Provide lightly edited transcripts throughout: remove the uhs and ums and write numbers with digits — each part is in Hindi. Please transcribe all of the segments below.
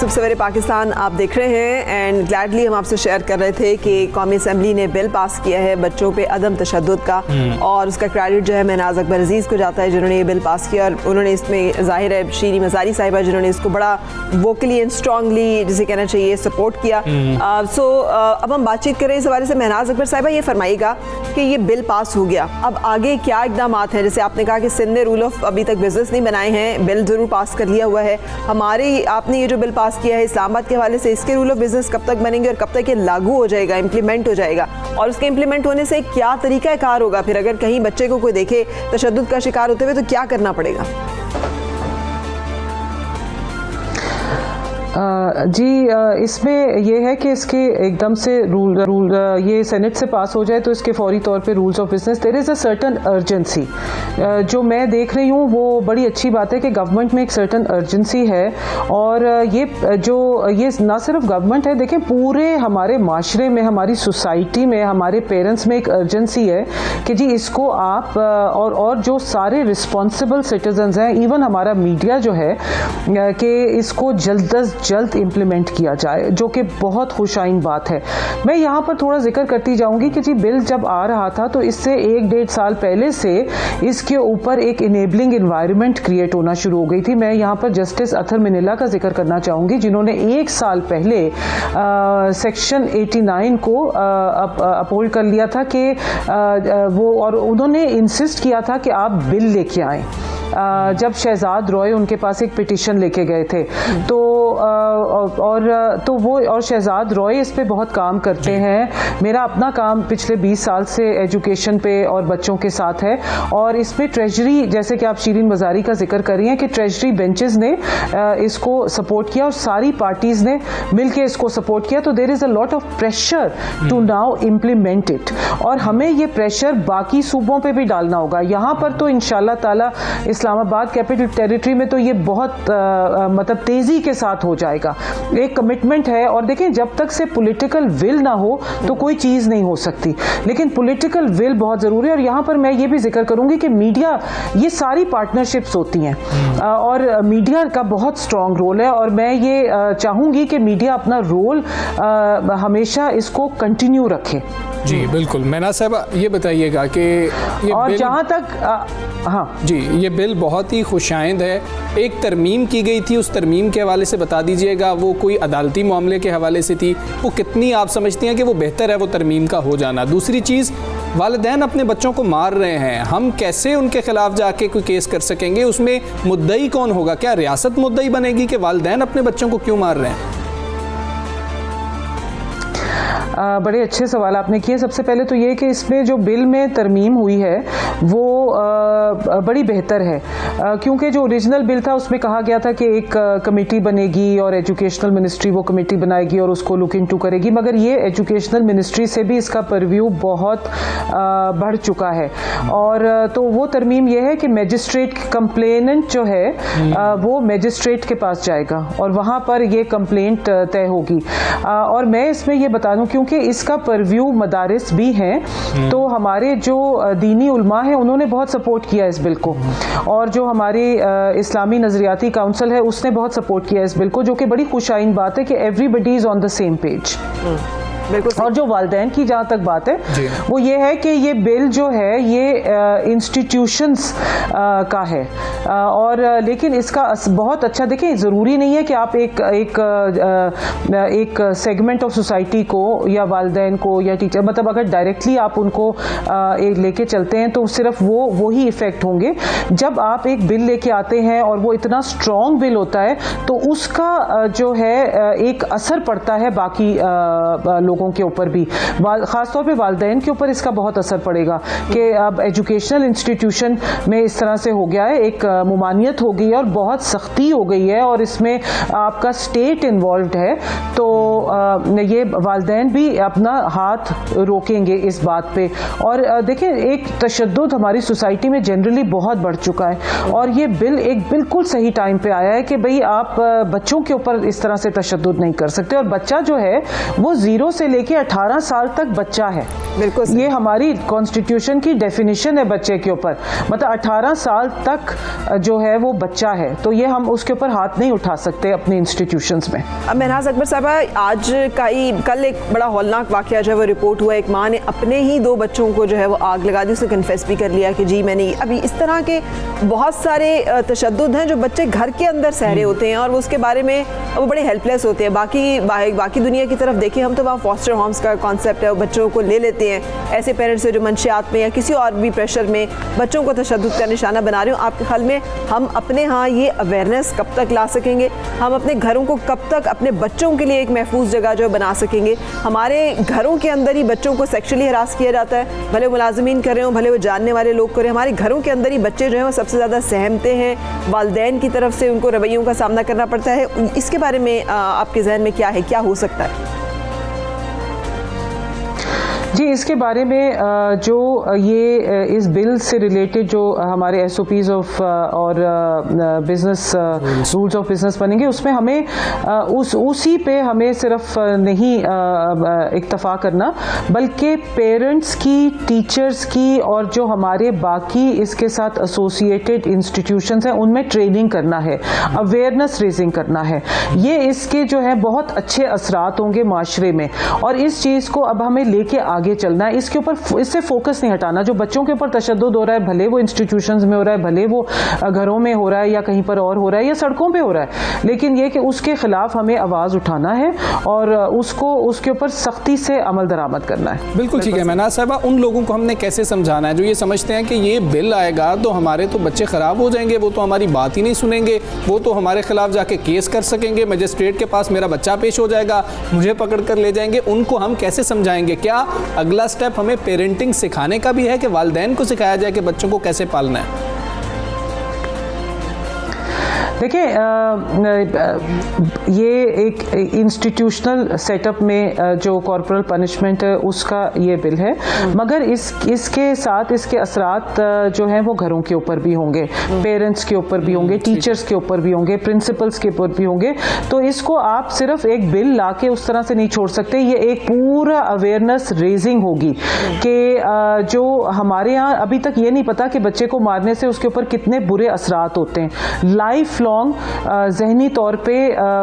सुबह सवेरे पाकिस्तान आप देख रहे हैं एंड ग्लैडली हम आपसे शेयर कर रहे थे कि कौमी असम्बली ने बिल पास किया है बच्चों पे अदम तशद्दुद का और उसका क्रेडिट जो है महनाज अकबर अजीज़ को जाता है जिन्होंने ये बिल पास किया और उन्होंने इसमें ज़ाहिर है शीरी मज़ारी साहिबा जिन्होंने इसको बड़ा वोकली एंड स्ट्रांगली जिसे कहना चाहिए सपोर्ट किया। अब हम बातचीत करें इस हवाले से। महनाज अकबर साहिबा ये फरमाइएगा कि ये बिल पास हो गया, अब आगे क्या इकदाम हैं? जैसे आपने कहा कि सिंध ने रूल ऑफ अभी तक बिजनेस नहीं बनाए हैं, बिल ज़रूर पास कर लिया हुआ है। हमारे आपने ये जो बिल पास किया है इस्लामाबाद के हवाले से, इसके रूल ऑफ बिजनेस कब तक बनेंगे और कब तक ये लागू हो जाएगा, इम्प्लीमेंट हो जाएगा, और उसके इम्प्लीमेंट होने से क्या तरीका कार होगा? फिर अगर कहीं बच्चे को कोई देखे तशद्दुद का शिकार होते हुए तो क्या करना पड़ेगा? जी, इसमें यह है कि इसके एकदम से रूल ये सेनेट से पास हो जाए तो इसके फौरी तौर पे rules of business there is a certain urgency जो मैं देख रही हूँ वो बड़ी अच्छी बात है कि गवर्नमेंट में एक सर्टन अर्जेंसी है। और ये ना सिर्फ गवर्नमेंट है, देखें पूरे हमारे माशरे में, हमारी सोसाइटी में, हमारे पेरेंट्स में एक अर्जेंसी है कि जी इसको आप और जो सारे रिस्पॉन्सिबल सिटीजन्स हैं, इवन हमारा मीडिया जो है कि इसको जल्द इम्प्लीमेंट किया जाए, जो कि बहुत खुशाइन बात है। मैं यहाँ पर थोड़ा जिक्र करती जाऊंगी कि जी बिल जब आ रहा था तो इससे 1-1.5 साल पहले से इसके ऊपर एक इनेबलिंग एनवायरनमेंट क्रिएट होना शुरू हो गई थी। मैं यहाँ पर जस्टिस अतर मिनिला का जिक्र करना चाहूंगी जिन्होंने 1 साल पहले सेक्शन 89 को अपहोल्ड कर लिया था कि और उन्होंने इंसिस्ट किया था कि आप बिल लेके आएं। जब शहजाद रॉय उनके पास एक पिटीशन लेके गए थे तो शहजाद रॉय इस पे बहुत काम करते हैं। मेरा अपना काम पिछले 20 साल से एजुकेशन पे और बच्चों के साथ है और इसमें ट्रेजरी, जैसे कि आप शीरीन मज़ारी का जिक्र कर रही हैं कि ट्रेजरी बेंचेस ने इसको सपोर्ट किया और सारी पार्टीज ने मिलकर इसको सपोर्ट किया। तो there is a lot of pressure to now implement it और हमें ये प्रेशर बाकी सूबों पे भी डालना होगा। यहाँ पर तो इंशाल्लाह ताला इस्लामाबाद कैपिटल टेरिटरी में तो ये बहुत मतलब तेजी के साथ हो जाएगा, एक कमिटमेंट है। और देखें जब तक से पॉलिटिकल विल ना हो तो कोई चीज नहीं हो सकती, लेकिन पॉलिटिकल विल बहुत जरूरी है। और यहाँ पर मैं ये भी जिक्र करूंगी कि मीडिया, ये सारी पार्टनरशिप्स होती हैं और मीडिया का बहुत स्ट्रांग रोल है और मैं ये चाहूंगी कि मीडिया अपना रोल हमेशा इसको कंटिन्यू रखे। जी बिल्कुल। महनाज साहब ये बताइएगा कि ये और जहाँ तक हाँ जी, ये बिल बहुत ही खुशाइंद है, एक तरमीम की गई थी, उस तरमीम के हवाले से बता दीजिएगा, वो कोई अदालती मामले के हवाले से थी, वो कितनी आप समझती हैं कि वो बेहतर है वो तरमीम का हो जाना? दूसरी चीज़, वालिदैन अपने बच्चों को मार रहे हैं, हम कैसे उनके खिलाफ जाके कोई केस कर सकेंगे? उसमें मुद्दई कौन होगा? क्या रियासत मुद्दई बनेगी कि वालिदैन अपने बच्चों को क्यों मार रहे हैं? बड़े अच्छे सवाल आपने किए। सबसे पहले तो ये कि इसमें जो बिल में तरमीम हुई है वो बड़ी बेहतर है क्योंकि जो ओरिजिनल बिल था उसमें कहा गया था कि एक कमेटी बनेगी और एजुकेशनल मिनिस्ट्री वो कमेटी बनाएगी और उसको लुक इनटू करेगी, मगर ये एजुकेशनल मिनिस्ट्री से भी इसका परव्यू बहुत बढ़ चुका है। और तो वो तरमीम ये है कि मैजिस्ट्रेट कंप्लेनेंट जो है वो मैजिस्ट्रेट के पास जाएगा और वहाँ पर ये कंप्लेंट तय होगी। और मैं इसमें ये बता दूं क्योंकि इसका परव्यू मदारिस भी हैं, तो हमारे जो दीनी उलमा है उन्होंने बहुत सपोर्ट किया इस बिल को और जो हमारी इस्लामी नजरियाती काउंसिल है उसने बहुत सपोर्ट किया इस बिल को, जो कि बड़ी खुशाइन बात है कि everybody is on the same page. और जो वालिदैन की जहाँ तक बात है वो ये है कि ये बिल जो है ये इंस्टीट्यूशंस का है और लेकिन इसका बहुत अच्छा, देखें ज़रूरी नहीं है कि आप एक सेगमेंट ऑफ सोसाइटी को या वालिदैन को या टीचर, मतलब अगर डायरेक्टली आप उनको लेके चलते हैं तो सिर्फ वो ही इफ़ेक्ट होंगे। जब आप एक बिल लेके आते हैं और वो इतना स्ट्रॉन्ग बिल होता है तो उसका जो है एक असर पड़ता है बाकी लोगों के ऊपर भी, खासतौर पे वालिदैन के ऊपर इसका बहुत असर पड़ेगा कि अब एजुकेशनल इंस्टीट्यूशन में इस तरह से हो गया है, एक मुमानियत हो गई है और बहुत सख्ती हो गई है और इसमें आपका स्टेट इन्वॉल्व्ड है, तो ये वालिदैन भी अपना हाथ रोकेंगे इस बात पे। और देखें एक तशद्दुद हमारी सोसाइटी में जनरली बहुत बढ़ चुका है और ये बिल एक बिल्कुल सही टाइम पे आया है कि भाई आप बच्चों के ऊपर इस तरह से तशद्दुद नहीं कर सकते और बच्चा जो है वो 0 से से लेके 18 साल तक बच्चा है। बिल्कुल, ये हमारी कॉन्स्टिट्यूशन की डेफिनेशन है बच्चे के ऊपर, मतलब 18 साल तक जो है वो बच्चा है, तो ये हम उसके ऊपर हाथ नहीं उठा सकते अपने इंस्टीट्यूशंस में। अब महनाज अकबर साहबा, आज का ही कल एक बड़ा हौलनाक वाकया जो है वो रिपोर्ट हुआ, एक माँ ने अपने ही 2 बच्चों को जो है वो आग लगा दी, उसने कन्फेस भी कर लिया कि जी मैंने। अभी इस तरह के बहुत सारे तशद्दुद हैं जो बच्चे घर के अंदर सह रहे होते हैं और वो उसके बारे में वो बड़े हेल्पलेस होते हैं। बाकी दुनिया की तरफ देखें हम तो वहाँ फॉस्टर होम्स का कॉन्सेप्ट है, वो बच्चों को ले लेते हैं ऐसे पेरेंट्स से जो मंशियात में या किसी और भी प्रेशर में बच्चों को तशद्दुद का निशाना बना रहे हो। आपके ख्याल में हम अपने यहाँ ये अवेयरनेस कब तक ला सकेंगे? हम अपने घरों को कब तक अपने बच्चों के लिए एक महफूज जगह जो बना सकेंगे? हमारे घरों के अंदर ही बच्चों को सेक्सुअली हरास किया जाता है, भले वो मुलाजिमीन कर रहे हो, भले वो जानने वाले लोग करें। हमारे घरों के अंदर ही बच्चे जो हैं वो सबसे ज़्यादा सहमते हैं, वालिदैन की तरफ से उनको रवैयों का सामना करना पड़ता है। इसके बारे में आपके जहन में क्या है, क्या हो सकता है? जी, इसके बारे में जो ये इस बिल से रिलेटेड जो हमारे SOPs ऑफ और बिजनेस रूल्स ऑफ बिजनेस बनेंगे, उसमें हमें उसी पे हमें सिर्फ नहीं इक्तफा करना, बल्कि पेरेंट्स की, टीचर्स की और जो हमारे बाकी इसके साथ एसोसिएटेड इंस्टीट्यूशंस हैं उनमें ट्रेनिंग करना है, अवेयरनेस रेजिंग करना है। ये इसके जो है बहुत अच्छे असरात होंगे माशरे में, और इस चीज़ को अब हमें लेके आगे चलना है। इसके ऊपर, इससे फोकस नहीं हटाना। जो बच्चों के ऊपर तशद्दुद हो रहा है, भले वो इंस्टीट्यूशंस में हो रहा है, भले वो घरों में हो रहा है या कहीं पर और हो रहा है या सड़कों पे हो रहा है, लेकिन ये कि उसके खिलाफ हमें आवाज़ उठाना है और उसको उसके ऊपर सख्ती से अमल दरामद करना है। बिल्कुल ठीक है महनाज साहबा, उन लोगों को हमने कैसे समझाना है जो ये समझते हैं कि ये बिल आएगा तो हमारे तो बच्चे ख़राब हो जाएंगे, वो तो हमारी बात ही नहीं सुनेंगे, वो तो हमारे खिलाफ जाके केस कर सकेंगे, मजिस्ट्रेट के पास मेरा बच्चा पेश हो जाएगा, मुझे पकड़ कर ले जाएंगे। उनको हम कैसे समझाएंगे? क्या अगला स्टेप हमें पेरेंटिंग सिखाने का भी है कि वालिदैन को सिखाया जाए कि बच्चों को कैसे पालना है? देखिए, ये एक इंस्टीट्यूशनल सेटअप में जो कॉर्पोरल पनिशमेंट है उसका ये बिल है, मगर इसके साथ इसके असरात जो हैं वो घरों के ऊपर भी होंगे, पेरेंट्स के ऊपर भी होंगे, टीचर्स के ऊपर भी होंगे, प्रिंसिपल्स के ऊपर भी होंगे। तो इसको आप सिर्फ एक बिल लाके उस तरह से नहीं छोड़ सकते। ये एक पूरा अवेयरनेस रेजिंग होगी कि जो हमारे यहाँ अभी तक ये नहीं पता कि बच्चे को मारने से उसके ऊपर कितने बुरे असरात होते हैं। लाइफ लॉन्ग ज़हनी तौर पे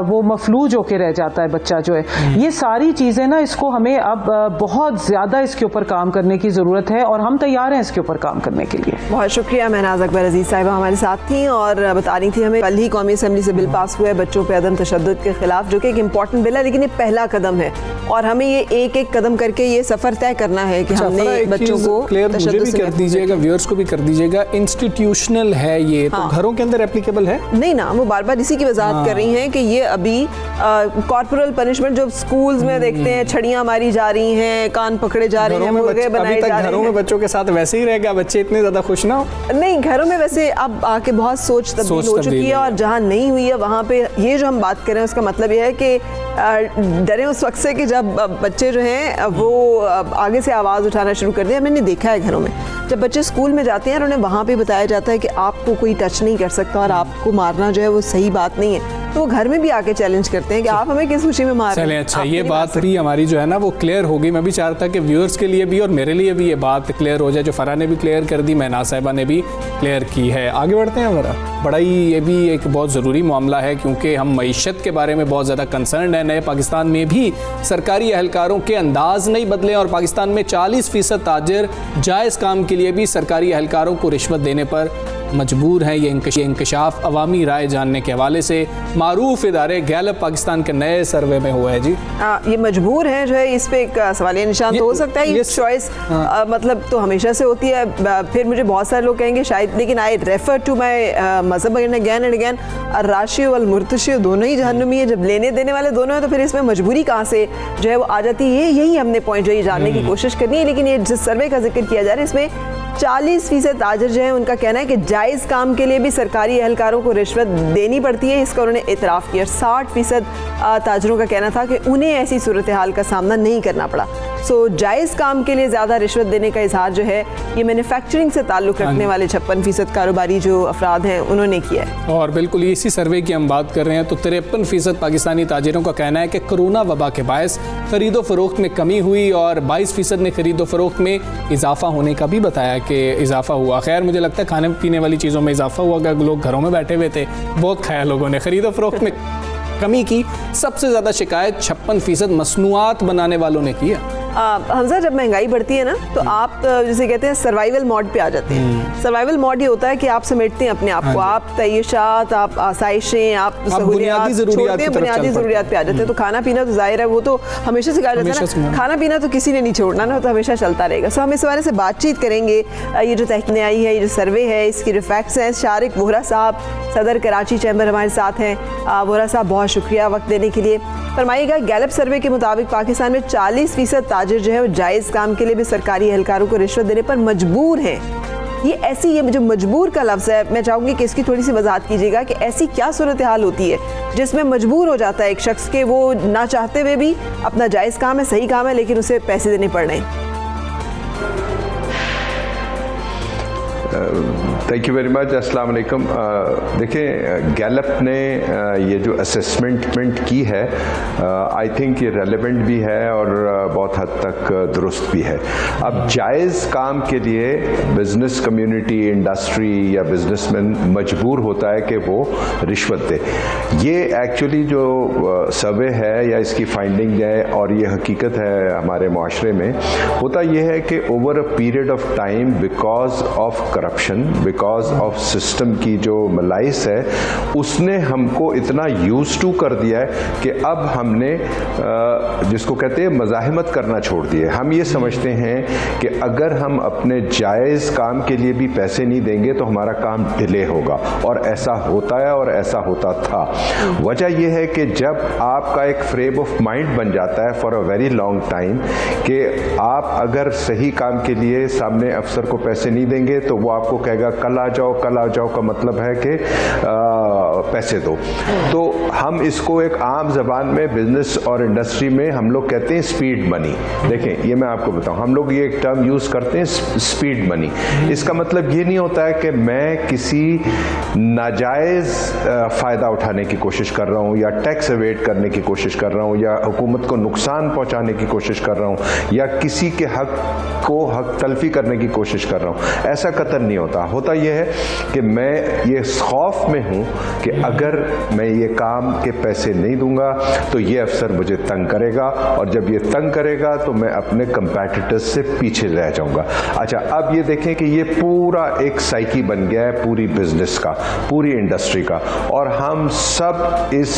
वो मफलूज होके रह जाता है बच्चा जो है। ये सारी चीज़ें ना, इसको हमें अब बहुत ज़्यादा इसके ऊपर काम करने की ज़रूरत है और हम तैयार हैं इसके ऊपर काम करने के लिए। बहुत शुक्रिया। महनाज अकबर अजीज़ साहिबा हमारे साथ थी और बता रही थी हमें, कल ही कौमी असेंबली से बिल पास हुआ है बच्चों पे अदम तशद्दुद के खिलाफ, जो कि एक इम्पॉर्टेंट बिल है, लेकिन ये पहला कदम है और हमें ये एक एक कदम करके ये सफ़र तय करना है कि हमने बच्चों को क्लियर मुझे भी कर दीजिएगा, व्यूअर्स को भी कर दीजिएगा, इंस्टीट्यूशनल है ये, तो घरों के अंदर एप्लीकेबल है? नहीं ना, वो बार बार इसी की वजाहत कर रही हैं कि ये अभी कॉर्पोरल पनिशमेंट जो स्कूल्स में देखते हैं, छड़ियां मारी जा रही हैं, कान पकड़े जा रहे हैं, मुर्गे बनाए जा रहे हैं। घरों में बच्चों के साथ वैसे ही रहेगा, बच्चे इतने ज्यादा खुश ना हो? नहीं, घरों में वैसे अब आके बहुत सोच तब्दील हो चुकी है और जहाँ नहीं हुई है वहाँ पे ये जो हम बात कर रहे हैं उसका मतलब ये है कि डरे उस वक्त से कि जब बच्चे जो हैं वो आगे से आवाज़ उठाना शुरू कर दिया। मैंने देखा है घरों में जब बच्चे स्कूल में जाते हैं और उन्हें वहाँ पे बताया जाता है कि आपको कोई टच नहीं कर सकता और आपको मारना जो है वो सही बात नहीं है, तो वो घर में भी आके चैलेंज करते हैं कि आप हमें किस खुशी में मार रहे हैं। अच्छा, ये बात भी हमारी जो है ना वो क्लियर हो गई। मैं भी चाहता कि व्यूअर्स के लिए भी और मेरे लिए भी ये बात क्लियर हो जाए, जो फरा ने भी क्लियर कर दी, महनाज साहिबा ने भी क्लियर की है। आगे बढ़ते हैं हमारा बड़ा ही, ये भी एक बहुत ज़रूरी मामला है क्योंकि हम मईशत के बारे में बहुत ज़्यादा कंसर्न है। नए पाकिस्तान में भी सरकारी एहलकारों के अंदाज नहीं बदले और पाकिस्तान में 40% ताजिर जायज़ काम के लिए भी सरकारी एहलकारों को रिश्वत देने पर मजबूर हैं। ये इंकशाफ अवामी राय जानने के हवाले से मारूफ इदारे गैलप पाकिस्तान के नए सर्वे में हुआ है। जी ये मजबूर है जो है, इस पे एक सवालिया निशान तो हो सकता है। ये चॉइस मतलब तो हमेशा से होती है। फिर मुझे बहुत सारे लोग कहेंगे शायद, लेकिन आई रेफर टू माई मजहब अगैन एंड अगैन, अर्राशी वल मुर्तशी दोनों ही जहन्नुमी है। जब लेने देने वाले दोनों हैं तो फिर इसमें मजबूरी कहाँ से जो है वो आ जाती है। यही हमने पॉइंट जो ये जानने की कोशिश करनी है। लेकिन ये जिस सर्वे का जिक्र किया जा रहा है इसमें 40% ताजिर जो है उनका कहना है कि जायज़ काम के लिए भी सरकारी एहलकारों को रिश्वत देनी पड़ती है। इसका उन्होंने इतराफ़ किया। 60% ताजिरों का कहना था कि उन्हें ऐसी सूरत हाल का सामना नहीं करना पड़ा। सो जायज़ काम के लिए ज़्यादा रिश्वत देने का इजहार जो है ये मैन्युफैक्चरिंग से ताल्लुक़ रखने वाले 56% कारोबारी जो अफराद हैं उन्होंने किया है। और बिल्कुल इसी सर्वे की हम बात कर रहे हैं तो 53% पाकिस्तानी ताजिरों का कहना है कि कोरोना वबा के बायस खरीदो फरोख्त में कमी हुई और 22% ने खरीदो फरोख्त में इजाफा होने का भी बताया कि इजाफा हुआ। खैर मुझे लगता है खाने पीने वाली चीज़ों में इजाफा हुआ, अगर लोग घरों में बैठे हुए थे बहुत खाया लोगों ने। खरीदो फरोख्त में कमी की सबसे ज़्यादा शिकायत 56% मसनूआत बनाने वालों ने की है। हमजा, जब महंगाई बढ़ती है ना तो आप जिसे कहते हैं सर्वाइवल मोड पे आ जाते हैं। सर्वाइवल मोड ये होता है कि आप समेटते हैं अपने आप को, आप तयशात, आप आसाइशें, आप बुनियादी ज़रूरियात पे आ जाते हैं। तो खाना पीना तो जाहिर है वो तो हमेशा से कहा जाता है ना, खाना पीना तो किसी ने नहीं छोड़ना ना, तो हमेशा चलता रहेगा। सो हम इस बारे से बातचीत करेंगे। ये जो तहकीक आई है, ये जो सर्वे है, इसकी जो फैक्ट्स हैं, शारिक वोहरा साहब सदर कराची चैम्बर हमारे साथ हैं। वोहरा साहब बहुत शुक्रिया वक्त देने के लिए। फरमाइएगा, गैलप सर्वे के मुताबिक पाकिस्तान में 40% ताजिर जो है वो जायज़ काम के लिए भी सरकारी एहलकारों को रिश्वत देने पर मजबूर हैं। ये जो मजबूर का लफ्ज़ है, मैं चाहूँगी कि इसकी थोड़ी सी वजाहत कीजिएगा कि ऐसी क्या सूरत हाल होती है जिसमें मजबूर हो जाता है एक शख्स के वो ना चाहते हुए भी अपना जायज़ काम है, सही काम है, लेकिन उसे पैसे देने पड़ रहे हैं। Thank you very much. अस्सलाम वालेकुम। देखिए, गैलप ने ये जो असेसमेंट की है आई थिंक ये रेलेवेंट भी है और बहुत हद तक दुरुस्त भी है। अब जायज़ काम के लिए बिजनेस कम्युनिटी, इंडस्ट्री या बिजनेसमैन मजबूर होता है कि वो रिश्वत दे। ये एक्चुअली जो सर्वे है या इसकी फाइंडिंग है और ये हकीकत है हमारे माशरे में, होता ये है कि over a period of time because of corruption, because of system की जो मलाइस है, उसने हमको इतना यूज टू कर दिया है कि अब हमने जिसको कहते हैं मज़ाहिमत करना छोड़ दिए। हम ये समझते हैं कि अगर हम अपने जायज़ काम के लिए भी पैसे नहीं देंगे तो हमारा काम डिले होगा, और ऐसा होता है और ऐसा होता था। वजह यह है कि जब आपका एक फ्रेम ऑफ माइंड बन जाता है for a very long time कि आप अगर सही काम के लिए सामने अफसर को पैसे नहीं देंगे तो वो आपको कहेगा कल आ जाओ, कल आ जाओ का मतलब है कि पैसे दो। तो हम इसको एक आम जबान में बिजनेस और इंडस्ट्री में हम लोग कहते हैं स्पीड मनी। देखें, ये मैं आपको बताऊं, हम लोग ये एक टर्म यूज करते हैं स्पीड मनी। इसका मतलब ये नहीं होता है कि मैं किसी नाजायज फायदा उठाने की कोशिश कर रहा हूं या टैक्स एवेड करने की कोशिश कर रहा हूं या हुकूमत को नुकसान पहुंचाने की कोशिश कर रहा हूं या किसी के हक को हक तलफी करने की कोशिश कर रहा हूं। ऐसा कतई नहीं होता। होता यह है कि मैं ये खौफ में हूं कि अगर मैं ये काम के पैसे नहीं दूंगा तो ये अफसर मुझे तंग करेगा, और जब ये तंग करेगा तो मैं अपने कंपैटिटर्स से पीछे रह जाऊंगा। अच्छा, अब ये देखें कि ये पूरा एक साइकी बन गया है पूरी बिजनेस का, पूरी इंडस्ट्री का, और हम सब इस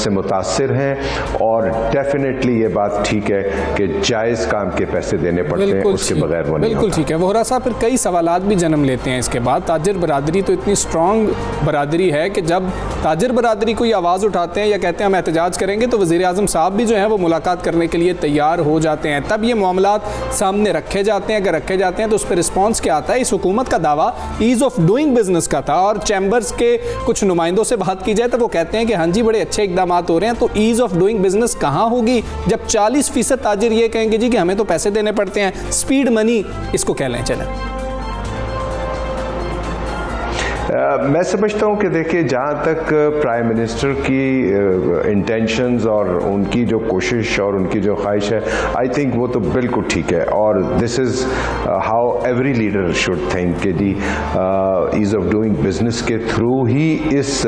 से मुतासिर हैं। और डेफिनेटली ये बात ठीक है कि जायज़ काम के पैसे देने पड़ते हैं, उसके बगैर वो नहीं बिल्कुल ठीक है। वोहरा साहब, फिर कई सवालात भी जन्म लेते हैं इसके बाद। ताजिर बरादरी तो इतनी स्ट्रॉन्ग बरादरी है कि जब ताजिर बरादरी कोई आवाज़ उठाते हैं या कहते हैं हम एहतजाज करेंगे तो वज़ीर आज़म साहब भी जो है वो मुलाकात करने के लिए तैयार हो जाते हैं। तब ये मामलात सामने रखे जाते हैं। अगर रखे जाते हैं तो उस पर रिस्पॉन्स क्या आता है? इस हुकूमत का दावा ईज़ ऑफ डूइंग बिजनेस का था, और चैम्बर्स के कुछ नुमाइंदों से बात की जाए तो वो कहते हैं कि हाँ जी बड़े अच्छे इकदाम हो रहे हैं। तो ईज़ ऑफ डूइंग बिजनेस कहाँ होगी जब 40% ताजिर ये कहेंगे जी कि हमें तो पैसे देने पड़ते हैं? स्पीड मनी इसको कह लें। चलें, मैं समझता हूं कि देखिए, जहां तक प्राइम मिनिस्टर की इंटेंशंस और उनकी जो कोशिश और उनकी जो ख्वाहिश है, आई थिंक वो तो बिल्कुल ठीक है। और this is how every leader should think कि जी ईज़ ऑफ डूइंग बिजनेस के थ्रू ही इस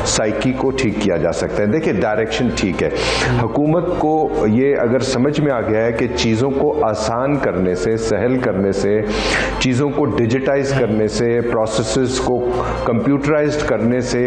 साइकी को ठीक किया जा सकता है। देखिए, डायरेक्शन ठीक है। हुकूमत को ये अगर समझ में आ गया है कि चीज़ों को आसान करने से, सहल करने से, चीज़ों को डिजिटाइज करने से, प्रोसेसेस को कंप्यूटराइज्ड करने से,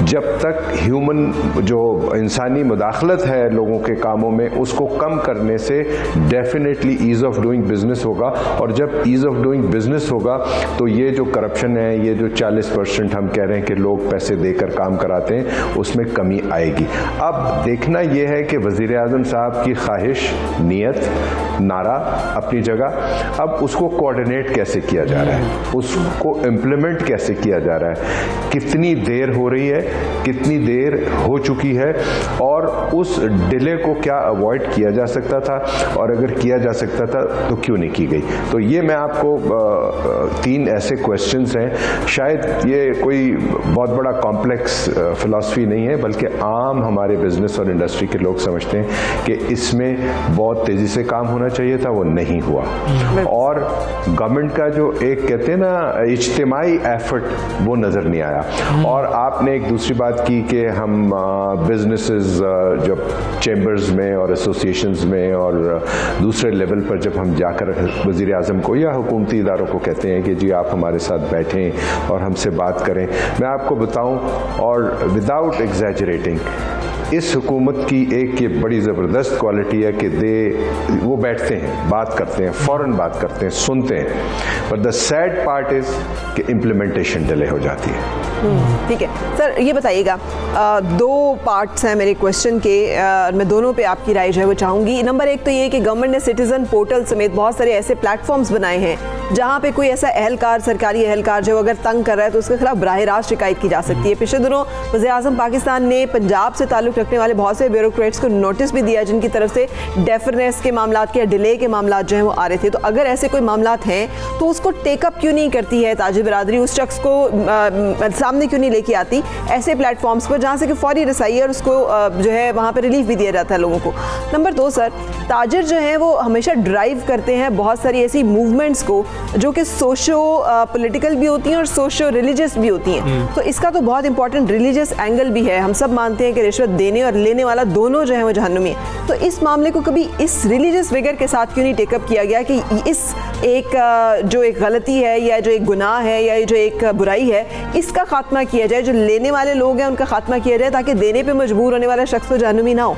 जब तक ह्यूमन जो इंसानी मुदाखलत है लोगों के कामों में उसको कम करने से definitely ease of doing business होगा। और जब ईज़ ऑफ डूइंग बिजनेस होगा तो ये जो करप्शन है, ये जो 40% हम कह रहे हैं कि लोग पैसे देकर काम कराते हैं, उसमें कमी आएगी। अब देखना यह है कि वज़ीर आज़म साहब की ख्वाहिश, नीयत, नारा अपनी जगह, अब उसको कोऑर्डिनेट कैसे किया जा रहा है, उसको इम्प्लीमेंट कैसे किया जा रहा है, कितनी देर हो रही है, कितनी देर हो चुकी है, और उस डिले को क्या अवॉइड किया जा सकता था, और अगर किया जा सकता था तो क्यों नहीं की गई। तो ये मैं आपको 3 ऐसे क्वेश्चंस हैं। शायद ये कोई बहुत बड़ा कॉम्प्लेक्स फिलॉसफी नहीं है, बल्कि आम हमारे बिजनेस और इंडस्ट्री के लोग समझते हैं कि इसमें बहुत तेज़ी से काम होना चाहिए था, वो नहीं हुआ। और गवर्नमेंट का जो एक कहते हैं ना इज्तिमाई एफर्ट, वो नज़र नहीं आया। और आपने एक दूसरी बात की कि हम बिजनेसेस जब चैम्बर्स में और एसोसिएशंस में और दूसरे लेवल पर जब हम जाकर वज़ीर आज़म को या हुकूमती इदारों को कहते हैं कि जी आप हमारे साथ बैठें और हमसे बात करें, मैं आपको बताऊं, और विदाउट एग्जैजरेटिंग, इस हुकूमत की एक ये बड़ी ज़बरदस्त क्वालिटी है कि वो बैठते हैं, बात करते हैं, फ़ौरन बात करते हैं, सुनते हैं, but the sad part is कि इम्प्लीमेंटेशन डिले हो जाती है। ठीक है सर, ये बताइएगा, 2 पार्ट्स हैं मेरे क्वेश्चन के, मैं दोनों पे आपकी राय जो है वो चाहूँगी। नंबर 1 तो ये कि गवर्नमेंट ने सिटीज़न पोर्टल समेत बहुत सारे ऐसे प्लेटफॉर्म्स बनाए हैं जहाँ पे कोई ऐसा एहलकार, सरकारी एहलकार जो अगर तंग कर रहा है तो उसके खिलाफ बराह रास्त शिकायत की जा सकती है। पिछले दिनों वज़ीर आज़म पाकिस्तान ने पंजाब से ताल्लुक़ रखने वाले बहुत से ब्यूरोक्रेट्स को नोटिस भी दिया जिनकी तरफ से डेफरनेस के मामला के, डिले के मामला जो हैं वो आ रहे थे। तो अगर ऐसे कोई मामला हैं तो उसको टेकअप क्यों नहीं करती है ताजिर बिरादरी, उस शख्स को सामने क्यों नहीं लेके आती ऐसे प्लेटफॉर्म्स पर जहाँ से कि फौरी रसाई है और उसको जो है वहाँ पर रिलीफ भी दिया जाता है लोगों को। नंबर 2 सर, ताजिर जो है वो हमेशा ड्राइव करते हैं बहुत सारी ऐसी मूवमेंट्स को जो कि सोशो पॉलिटिकल भी होती हैं और सोशो रिलीजियस भी होती हैं। तो इसका तो बहुत इंपॉर्टेंट रिलीजियस एंगल भी है। हम सब मानते हैं कि रिश्वत देने और लेने वाला दोनों जो है वो जहन्नुमी है। तो इस मामले को कभी इस रिलीजियस फिगर के साथ क्यों नहीं टेकअप किया गया कि इस एक जो एक गलती है या जो एक गुनाह है या जो एक बुराई है, इसका खात्मा किया जाए, जो लेने वाले लोग हैं उनका खात्मा किया जाए, ताकि देने पे मजबूर होने वाला शख्स तो जहन्नुमी ना हो।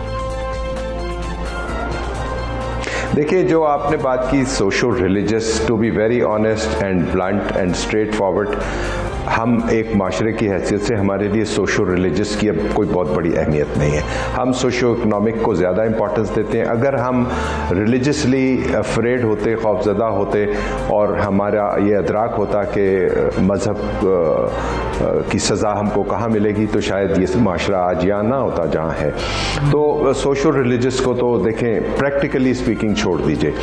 देखिए, जो आपने बात की socio religious, to be very honest and blunt and straightforward, हम एक माशरे की हैसियत से हमारे लिए सोशो रिलीजियस की अब कोई बहुत बड़ी अहमियत नहीं है। हम सोशो इकनॉमिक को ज़्यादा इंपॉर्टेंस देते हैं। अगर हम रिलीजियसली अफ्रेड होते, खौफज़दा होते और हमारा ये अदराक होता कि मज़हब की सज़ा हमको कहाँ मिलेगी, तो शायद ये माशरा आज यहाँ ना होता जहाँ है। तो सोशो रिलीजियस को तो देखें, प्रैक्टिकली स्पीकिंग छोड़ दीजिए।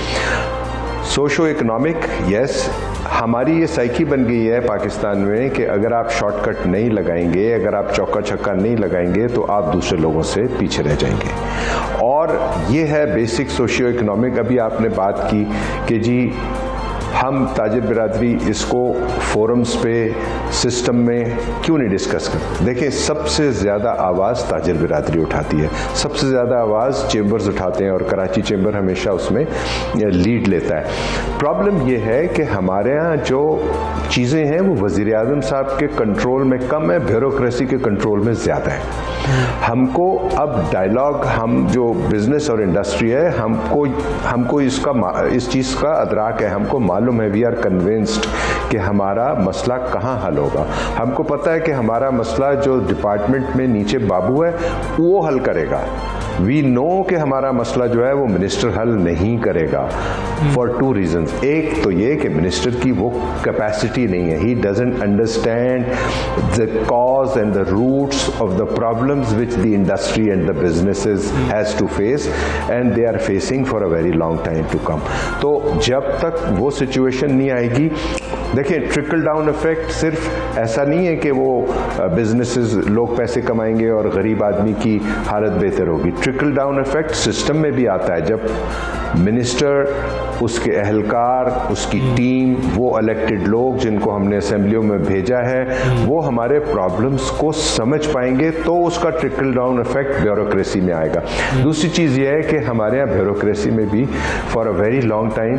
सोशो इकनॉमिक, यस, हमारी ये साइकी बन गई है पाकिस्तान में कि अगर आप शॉर्टकट नहीं लगाएंगे, अगर आप चौका छक्का नहीं लगाएंगे तो आप दूसरे लोगों से पीछे रह जाएंगे। और ये है बेसिक सोशियो इकनॉमिक। अभी आपने बात की कि जी हम ताजिर बिरादरी इसको फोरम्स पे, सिस्टम में क्यों नहीं डिस्कस करते। देखिए, सबसे ज़्यादा आवाज़ ताजिर बिरादरी उठाती है, सबसे ज़्यादा आवाज़ चेंबर्स उठाते हैं और कराची चेंबर हमेशा उसमें लीड लेता है। प्रॉब्लम ये है कि हमारे यहाँ जो चीज़ें हैं वो वज़ीर आज़म साहब के कंट्रोल में कम है, ब्यूरोक्रेसी के कंट्रोल में ज़्यादा है। हमको अब डायलॉग, हम जो बिज़नेस और इंडस्ट्री है, हमको इस चीज़ का अदराक है, हमको मालूम है, वी आर कन्विंस्ड कि हमारा मसला कहाँ हल होगा। हमको पता है कि हमारा मसला जो डिपार्टमेंट में नीचे बाबू है वो हल करेगा। वी नो कि हमारा मसला जो है वो मिनिस्टर हल नहीं करेगा फॉर 2 रीजंस। एक तो ये कि मिनिस्टर की वो कैपेसिटी नहीं है, he doesn't understand the cause and the roots of the problems which the industry and the businesses has to face and they are facing for a very long time to come. तो जब तक वो सिचुएशन नहीं आएगी, देखिए ट्रिकल डाउन इफेक्ट सिर्फ ऐसा नहीं है कि वो बिजनेसेस, लोग पैसे कमाएंगे और गरीब आदमी की हालत बेहतर होगी। ट्रिकल डाउन इफेक्ट सिस्टम में भी आता है। जब मिनिस्टर, उसके अहलकार, उसकी टीम, वो इलेक्टेड लोग जिनको हमने असेंबलियों में भेजा है, वो हमारे प्रॉब्लम्स को समझ पाएंगे तो उसका ट्रिकल डाउन इफेक्ट ब्यूरोक्रेसी में आएगा। दूसरी चीज़ ये है कि हमारे यहाँ ब्यूरोक्रेसी में भी for a very long time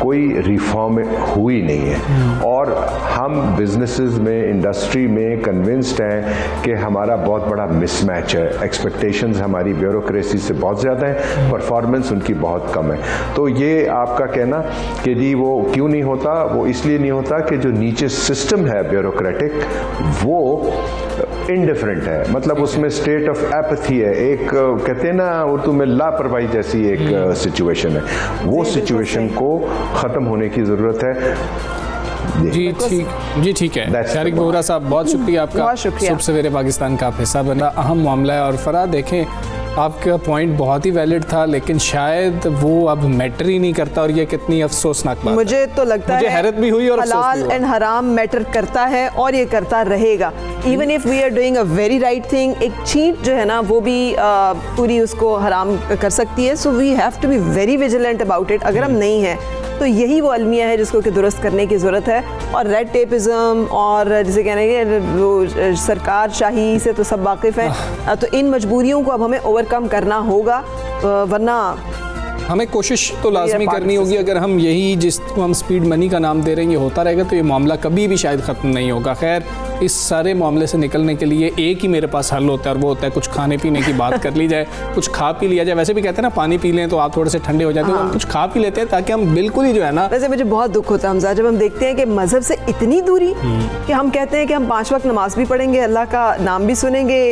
कोई रिफॉर्म हुई नहीं है। और हम बिजनेसेस में, इंडस्ट्री में कन्विंस्ड हैं कि हमारा बहुत बड़ा मिसमैच है। एक्सपेक्टेशंस हमारी ब्यूरोक्रेसी से बहुत ज़्यादा है, परफॉर्मेंस उनकी बहुत कम है। तो ये आपका कहना कि जी वो क्यों नहीं होता, वो इसलिए नहीं होता कि जो नीचे सिस्टम है ब्यूरोक्रेटिक वो इनडिफरेंट है, मतलब उसमें स्टेट ऑफ एपैथी है, एक कहते हैं ना उर्दू में लापरवाही जैसी एक सिचुएशन है। वो सिचुएशन को ख़त्म होने की ज़रूरत है। जी ठीक है शारिक बोहरा साहब, बहुत शुक्रिया आपका। बहुत शुक्रिया। सुबह सवेरे पाकिस्तान का आप हिस्सा बना, अहम मामला है। और फराह देखें, आपका पॉइंट बहुत ही वैलिड था, लेकिन शायद वो अब मैटर ही नहीं करता, और ये कितनी अफसोसनाक बात है। मुझे तो लगता है हैरत भी हुई और अफसोस भी हलाल हुआ। एंड हराम मैटर करता है और ये करता रहेगा। Even if we are doing a very right thing, एक चीट जो है ना वो भी पूरी उसको हराम कर सकती है। So we have to be very vigilant about it. अगर हम नहीं हैं तो यही वो अलमिया है जिसको कि दुरुस्त करने की ज़रूरत है। और रेड टेपिज़म और जिसे कहने के वो सरकार शाही से तो सब वाकिफ़ हैं, तो इन मजबूरियों को अब हमें ओवरकम करना होगा, वरना हमें कोशिश तो लाजमी करनी होगी। अगर हम यही जिसको हम स्पीड मनी का नाम दे रहे हैं ये होता रहेगा तो ये मामला कभी भी शायद ख़त्म नहीं होगा। खैर, इस सारे मामले से निकलने के लिए एक ही मेरे पास हल होता है, और वो होता है कुछ खाने पीने की बात कर ली जाए, कुछ खा पी लिया जाए। वैसे भी कहते हैं ना, पानी पी लें तो आप थोड़े से ठंडे हो जाते हैं, तो हम कुछ खा पी लेते हैं ताकि हम बिल्कुल ही जो है ना। वैसे मुझे बहुत दुख होता है हमजा जब हम देखते हैं कि मज़हब से इतनी दूरी कि हम कहते हैं कि हम 5 वक्त नमाज भी पढ़ेंगे, अल्लाह का नाम भी सुनेंगे,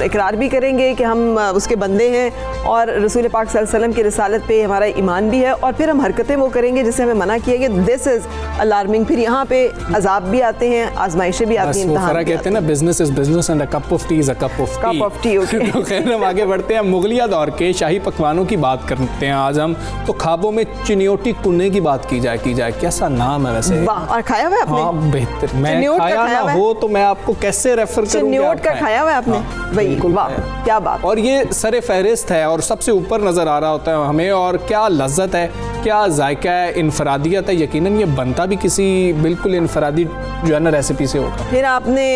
इकरार भी करेंगे कि हम उसके बंदे हैं और रसूल पाक सल्लल्लाहु अलैहि वसल्लम की रिसालत पे हमारा ईमान भी है, और फिर हम हरकतें वो करेंगे जिससे हमें मना किया गया। This is alarming. फिर यहाँ पे अजाब भी आते हैं, आजमाइशें भी आती हैं, इम्तिहान भी कहते हैं ना, business is business and a cup of T is a cup of T. तो खैर, हम आगे बढ़ते हैं। मुगलिया दौर के शाही पकवानों की बात करते हैं आज हम। तो ख्वाबों में चिनियोटी कुन्ने की बात की जाए कैसा नाम है वैसे। वाह, और खाया हुआ आपने? हाँ, बेहतर। मैं खाया ना हो तो मैं आपको कैसे रेफर करूंगा। चिनियोट का खाया हुआ आपने? बिल्कुल, वाह क्या बात। और ये सरे फहरिस्त है और सबसे ऊपर नजर आ रहा होता है हमें। और क्या लज्जत है, क्या जायका है, इनफरादियत है। यकीनन ये बनता भी किसी बिल्कुल इनफरादी जो है ना रेसिपी से होगा। फिर आपने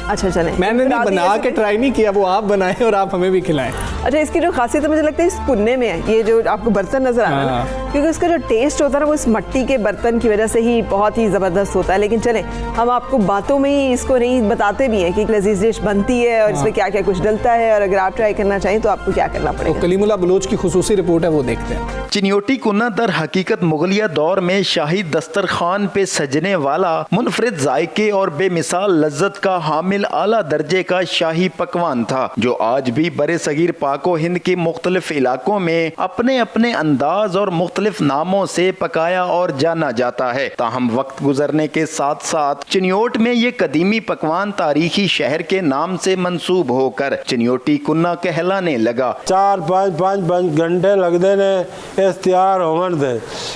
अच्छा चलें, मैंने नहीं बना के ट्राई नहीं किया, वो आप बनाएं और आप हमें भी खिलाएं। अच्छा, इसकी जो खासियत है मुझे लगता है इस कुन्ने में है, ये जो आपको बर्तन नजर आ रहा है, क्योंकि उसका जो टेस्ट होता है ना वो इस मिट्टी के बर्तन की वजह से ही बहुत ही ज़बरदस्त होता है। लेकिन चलें, हम आपको बातों में ही इसको नहीं बताते भी हैं कि लजीज डिश बनती है और इसमें क्या क्या कुछ डलता है, और अगर आप ट्राई करना चाहें तो आपको क्या करना पड़ेगा। तो कलीमुल्लाह बलोच की खुसूसी रिपोर्ट है, वो देखते हैं। चिनियोटी कुन्ना दर हकीकत मुगलिया दौर में शाही दस्तरखान पे सजने वाला मुनफरिद जायके और बेमिसाल लज्जत का हामिल आला दर्जे का शाही पकवान था, जो आज भी बरे सगीर पाको हिंद के मुख्तलिफ इलाकों में अपने अपने अंदाज और मुख्तलिफ नामों से पकाया और जाना जाता है। ताहम वक्त गुजरने के साथ साथ चिनियोट में ये कदीमी पकवान तारीखी शहर के नाम से मंसूब होकर चिनियोटी कुन्ना कहलाने लगा। 4-5 घंटे लगते ने इस तैयार होवन दे।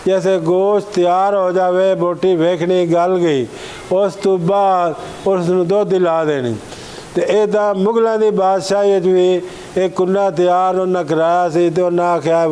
जैसे गोश्त तैयार हो जावे, बोटी वेखनी गल गई, उस तो बाद उसनूं दुध ला देनी। तो इदा मुगलों की बादशाही भी एक कुन्ना तैयार उन्हें कराया सी, तो उन्हें आख्या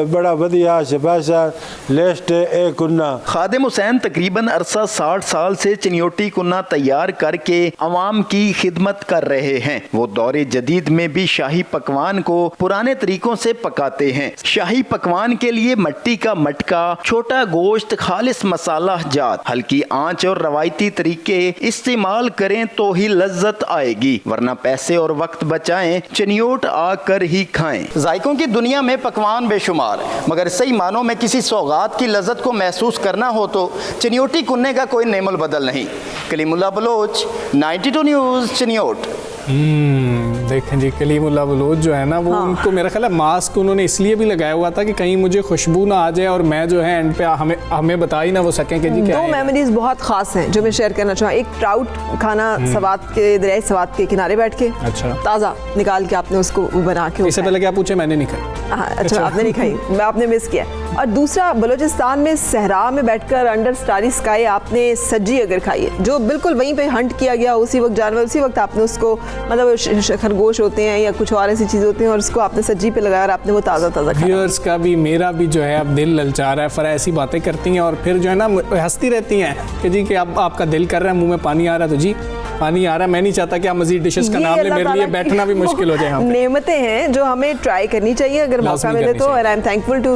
बड़ा वधिया स्पेशल लिस्ट ए कुन्ना। खादिम हुसैन तकरीबन अरसा 60 साल से चिनियोटी कुन्ना तैयार करके अवाम की खिदमत कर रहे हैं। वो दौरे जदीद में भी शाही पकवान को पुराने तरीकों से पकाते हैं। शाही पकवान के लिए मिट्टी का मटका, छोटा गोश्त, खालिस मसाला जात, हल्की आंच और रवायती तरीके इस्तेमाल करें तो ही लज्जत आएगी, वरना पैसे और वक्त बचाएं, चिनियोट आकर ही खाएं। जायकों की दुनिया में पकवान बेशुमार, मगर सही मानों में किसी सौगात की लज्जत को महसूस करना हो तो चिनियोटी कुन्ने का कोई नेमुल बदल नहीं। कलीमुल्लाह बलोच, 92 न्यूज़, चिनियोट। देखें जी, कलीमुल्लाह बलोच जो है ना वो उनको मेरा ख्याल है मास्क उन्होंने इसलिए भी लगाया हुआ था कि कहीं मुझे खुशबू ना आ जाए और मैं जो है एंड पे हमें बता ही ना वो सकें कि जी क्या है। 2 मेमोरीज बहुत खास हैं जो मैं शेयर करना चाहूँ। एक ट्राउट खाना सवात के दरियाई सवात के किनारे बैठ के, अच्छा, ताज़ा निकाल के आपने उसको बना के। इससे पहले क्या पूछे, मैंने नहीं खाई। अच्छा, आपने नहीं खाई, मैं आपने मिस किया। और दूसरा, बलूचिस्तान में सहरा में बैठकर अंडर स्टारी स्काई आपने सज्जी अगर खाई है, जो बिल्कुल वहीं पे हंट किया गया, उसी वक्त जानवर, उसी वक्त आपने उसको, मतलब खरगोश होते हैं या कुछ और ऐसी चीज़ होती हैं, और उसको आपने सज्जी पे लगाया और आपने वो ताज़ा खाया। व्यूअर्स का भी मेरा भी जो है अब दिल ललचा रहा है। फरा ऐसी बातें करती हैं और फिर जो है ना हंसती रहती हैं कि जी कि अब आपका दिल कर रहा है, मुंह में पानी आ रहा है, तो जी पानी आ रहा है, मैं नहीं चाहता कि आप मजीद डिशेस का ये नाम ले, अल्लाह मेरे लिए ताला की बैठना भी मुश्किल हो जाए यहाँ पे। नेमतें हैं जो हमें ट्राई करनी चाहिए अगर मौका लाज़मी मिले करनी तो। चाहिए। और आई एम थैंकफुल टू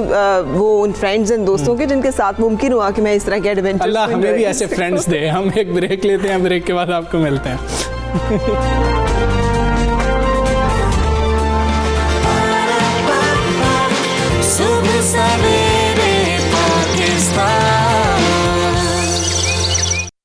वो उन फ्रेंड्स एंड दोस्तों के जिनके साथ मुमकिन हुआ कि मैं इस तरह के एडवेंचर। अल्लाह हमें भी ऐसे फ्रेंड्स दे। हम एक ब्रेक लेते हैं, ब्रेक के बाद आपको मिलते हैं।